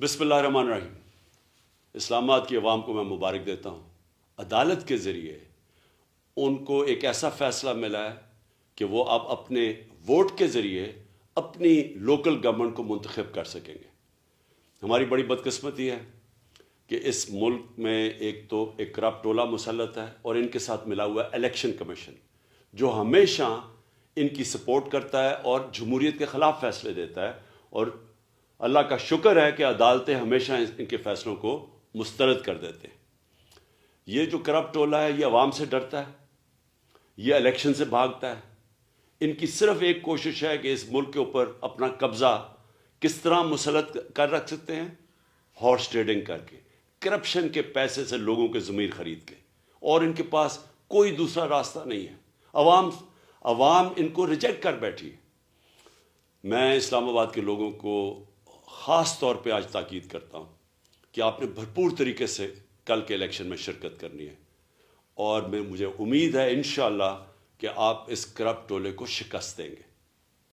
بسم اللہ الرحمن الرحیم۔ اسلام آباد کی عوام کو میں مبارک دیتا ہوں۔ عدالت کے ذریعے ان کو ایک ایسا فیصلہ ملا ہے کہ وہ اب اپنے ووٹ کے ذریعے اپنی لوکل گورنمنٹ کو منتخب کر سکیں گے۔ ہماری بڑی بدقسمتی ہے کہ اس ملک میں ایک کرپٹ ٹولہ مسلط ہے اور ان کے ساتھ ملا ہوا ہے الیکشن کمیشن، جو ہمیشہ ان کی سپورٹ کرتا ہے اور جمہوریت کے خلاف فیصلے دیتا ہے، اور اللہ کا شکر ہے کہ عدالتیں ہمیشہ ان کے فیصلوں کو مسترد کر دیتے ہیں۔ یہ جو کرپٹ ٹولہ ہے یہ عوام سے ڈرتا ہے، یہ الیکشن سے بھاگتا ہے۔ ان کی صرف ایک کوشش ہے کہ اس ملک کے اوپر اپنا قبضہ کس طرح مسلط کر رکھ سکتے ہیں، ہارس ٹریڈنگ کر کے، کرپشن کے پیسے سے لوگوں کے ضمیر خرید کے، اور ان کے پاس کوئی دوسرا راستہ نہیں ہے۔ عوام ان کو ریجیکٹ کر بیٹھی ہے۔ میں اسلام آباد کے لوگوں کو خاص طور پہ آج تاکید کرتا ہوں کہ آپ نے بھرپور طریقے سے کل کے الیکشن میں شرکت کرنی ہے، اور مجھے امید ہے انشاءاللہ کہ آپ اس کرپٹ ٹولے کو شکست دیں گے۔